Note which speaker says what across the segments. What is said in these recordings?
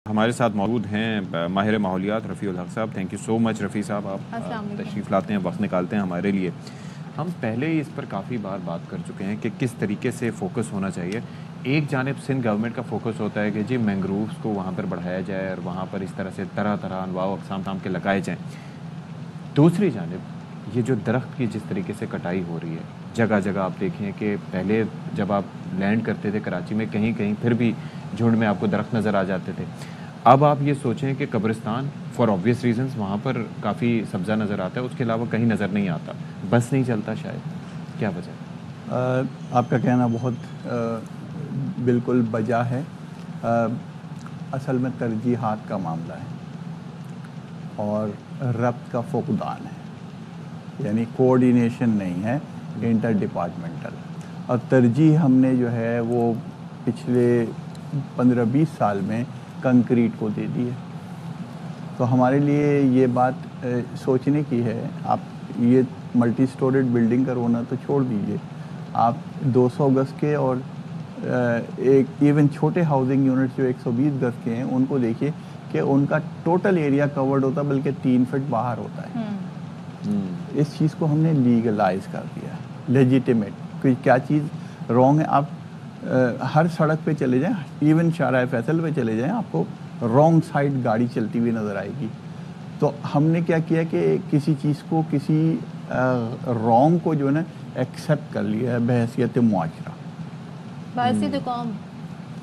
Speaker 1: ہمارے ساتھ موجود ہیں ماہر ماحولیات رفیع الحق صاحب. تھینک یو سو مچ رفیع صاحب, آپ تشریف لاتے ہیں, وقت نکالتے ہیں ہمارے لیے. ہم پہلے ہی اس پر کافی بار بات کر چکے ہیں کہ کس طریقے سے فوکس ہونا چاہیے. ایک جانب سندھ گورنمنٹ کا فوکس ہوتا ہے کہ جی مینگرووز کو وہاں پر بڑھایا جائے اور وہاں پر اس طرح سے طرح طرح انواع و اقسام کے لگائے جائیں. دوسری جانب یہ جو درخت کی جس طریقے سے کٹائی ہو رہی ہے, جگہ جگہ آپ دیکھیں کہ پہلے جب آپ لینڈ کرتے تھے کراچی میں کہیں کہیں پھر بھی جھنڈ میں آپ کو درخت نظر آ جاتے تھے. اب آپ یہ سوچیں کہ قبرستان فار آبویس ریزنز وہاں پر کافی سبزہ نظر آتا ہے, اس کے علاوہ کہیں نظر نہیں آتا. بس نہیں چلتا شاید, کیا وجہ؟
Speaker 2: آپ کا کہنا بہت بالکل بجا ہے. اصل میں ترجیحات کا معاملہ ہے اور ربط کا فقدان ہے, یعنی کوآرڈینیشن نہیں ہے انٹر ڈپارٹمنٹل. اور ترجیح ہم نے جو ہے وہ پچھلے 15-20 سال میں کنکریٹ کو دے دی ہے. تو ہمارے لیے یہ بات سوچنے کی ہے. آپ یہ ملٹی سٹوریڈ بلڈنگ کا رونا تو چھوڑ دیجئے, آپ 200 گز کے اور ایک ایون چھوٹے ہاؤسنگ یونٹس جو 120 گز کے ہیں ان کو دیکھیے کہ ان کا ٹوٹل ایریا کورڈ ہوتا ہے بلکہ 3 فٹ باہر ہوتا ہے. اس چیز کو ہم نے لیگلائز کر دیا, لیجیٹیمیٹ. کیا چیز رانگ ہے؟ آپ ہر سڑک پہ چلے جائیں, ایون شارع فیصل پہ چلے جائیں, آپ کو رانگ سائڈ گاڑی چلتی ہوئی نظر آئے گی. تو ہم نے کیا کیا کہ کسی چیز کو, کسی رانگ کو جو ہے نا ایکسیپٹ کر لیا ہے بحیثیت معاشرہ,
Speaker 3: بحیثیت قوم,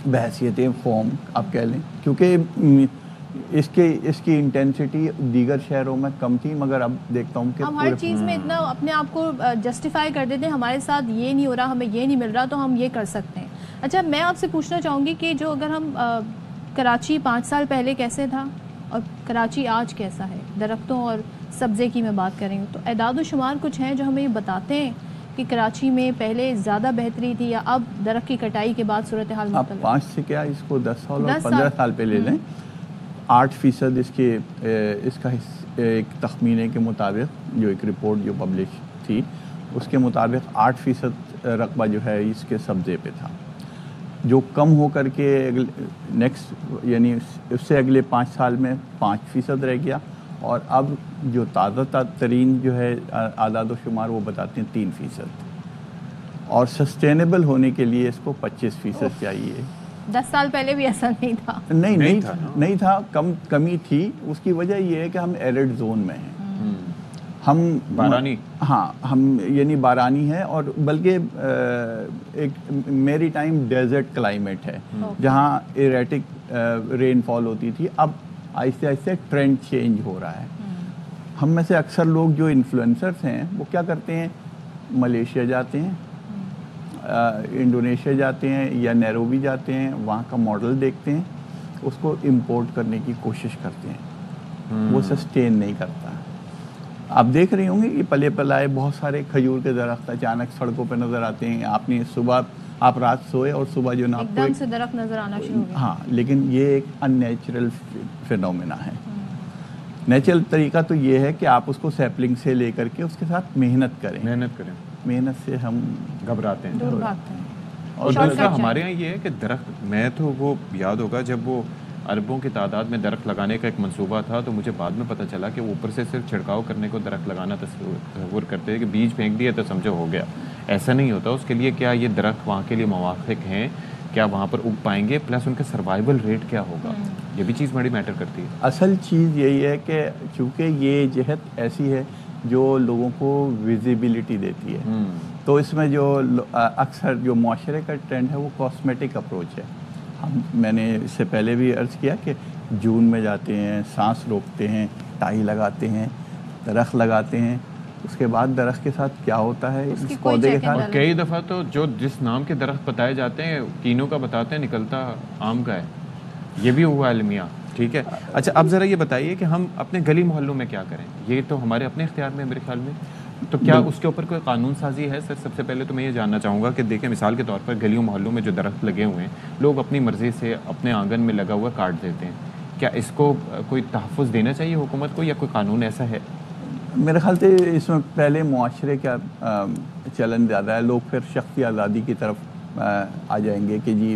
Speaker 2: بحیثیت قوم آپ کہہ لیں, کیونکہ اس کی انٹینسٹی دیگر شہروں میں کم تھی, مگر اب دیکھتا ہوں کہ
Speaker 3: ہم ہر چیز میں اتنا اپنے آپ کو جسٹیفائی کر دیتے ہیں, ہمارے ساتھ یہ نہیں ہو رہا, ہمیں یہ نہیں مل رہا تو ہم یہ کر سکتے ہیں. اچھا, میں آپ سے پوچھنا چاہوں گی کہ جو اگر ہم کراچی 5 سال پہلے کیسے تھا اور کراچی آج کیسا ہے, درختوں اور سبزے کی میں بات کریں تو اعداد و شمار کچھ ہیں جو ہمیں یہ بتاتے ہیں کہ کراچی میں پہلے زیادہ بہتری تھی یا اب درخت کی کٹائی کے بعد صورتحال
Speaker 2: آپ
Speaker 3: مختلف؟
Speaker 2: 5 سے کیا اس کو 10 سال اور 15 سال پہ لے لیں, 8% اس کا ایک تخمینے کے مطابق جو ایک رپورٹ جو پبلش تھی اس کے مطابق 8% رقبہ جو ہے اس کے سبزے پہ تھا, جو کم ہو کر کے نیکسٹ یعنی اس سے اگلے 5 سال میں 5% رہ گیا, اور اب جو تازہ ترین جو ہے اعداد و شمار وہ بتاتے ہیں 3%, اور سسٹینیبل ہونے کے لیے اس کو 25% چاہیے.
Speaker 3: 10 سال پہلے بھی ایسا نہیں تھا.
Speaker 2: نہیں تھا, کمی تھی. اس کی وجہ یہ ہے کہ ہم ایرڈ زون میں ہیں, ہم
Speaker 1: بارانی,
Speaker 2: ہم یعنی بارانی ہے, اور بلکہ ایک میری ٹائم ڈیزرٹ کلائمیٹ ہے جہاں ایریٹک رین فال ہوتی تھی. اب آہستہ آہستہ ٹرینڈ چینج ہو رہا ہے. ہم میں سے اکثر لوگ جو انفلوئنسرز ہیں وہ کیا کرتے ہیں, ملیشیا جاتے ہیں, انڈونیشیا جاتے ہیں یا نیروبی جاتے ہیں, وہاں کا ماڈل دیکھتے ہیں, اس کو امپورٹ کرنے کی کوشش کرتے ہیں. وہ سسٹین نہیں کرتا. آپ دیکھ رہے ہوں گے یہ پلے پلائے بہت سارے کھجور کے درخت اچانک سڑکوں پہ نظر آتے ہیں. آپ نے صبح آپ رات سوئے اور صبح جو نا
Speaker 3: ایک دم سے درخت نظر آنا شروع ہو گیا.
Speaker 2: ہاں, لیکن یہ ایک ان نیچرل فینومینا ہے. نیچرل طریقہ تو یہ ہے کہ آپ اس کو سیپلنگ سے لے کر کے اس کے ساتھ محنت کریں. محنت سے ہم
Speaker 1: گھبراتے ہیں,
Speaker 3: دور بھاگتے ہیں.
Speaker 1: اور دوسرا ہمارے یہاں یہ ہے کہ درخت, میں تو وہ یاد ہوگا جب وہ اربوں کی تعداد میں درخت لگانے کا ایک منصوبہ تھا, تو مجھے بعد میں پتہ چلا کہ اوپر سے صرف چھڑکاؤ کرنے کو درخت لگانا تصور کرتے ہیں کہ بیج پھینک دیا تو سمجھو ہو گیا. ایسا نہیں ہوتا. اس کے لیے کیا یہ درخت وہاں کے لیے موافق ہیں, کیا وہاں پر اگ پائیں گے, پلس ان کا سروائیول ریٹ کیا ہوگا, یہ بھی چیز بڑی میٹر کرتی ہے.
Speaker 2: اصل چیز یہی ہے کہ چونکہ یہ جہت ایسی ہے جو لوگوں کو ویزیبلٹی دیتی ہے, تو اس میں جو اکثر جو معاشرے کا ٹرینڈ ہے وہ کاسمیٹک اپروچ ہے. میں نے اس سے پہلے بھی عرض کیا کہ جون میں جاتے ہیں, سانس روکتے ہیں, ٹائی لگاتے ہیں, درخت لگاتے ہیں, اس کے بعد درخت کے ساتھ کیا ہوتا ہے اس پودے کے ساتھ.
Speaker 1: اور کئی دفعہ تو جو جس نام کے درخت بتائے جاتے ہیں کینوں کا بتاتے ہیں, نکلتا آم کا ہے. یہ بھی ہوا المیہ. ٹھیک ہے. اچھا, اب ذرا یہ بتائیے کہ ہم اپنے گلی محلوں میں کیا کریں. یہ تو ہمارے اپنے اختیار میں میرے خیال میں, تو کیا اس کے اوپر کوئی قانون سازی ہے؟ سر سب سے پہلے تو میں یہ جاننا چاہوں گا کہ دیکھیں مثال کے طور پر گلیوں محلوں میں جو درخت لگے ہوئے ہیں, لوگ اپنی مرضی سے اپنے آنگن میں لگا ہوا کاٹ دیتے ہیں. کیا اس کو کوئی تحفظ دینا چاہیے حکومت کو, یا کوئی قانون ایسا ہے؟
Speaker 2: میرے خیال سے اس میں پہلے معاشرے کا چلن زیادہ ہے. لوگ پھر شخصی آزادی کی طرف آ جائیں گے کہ جی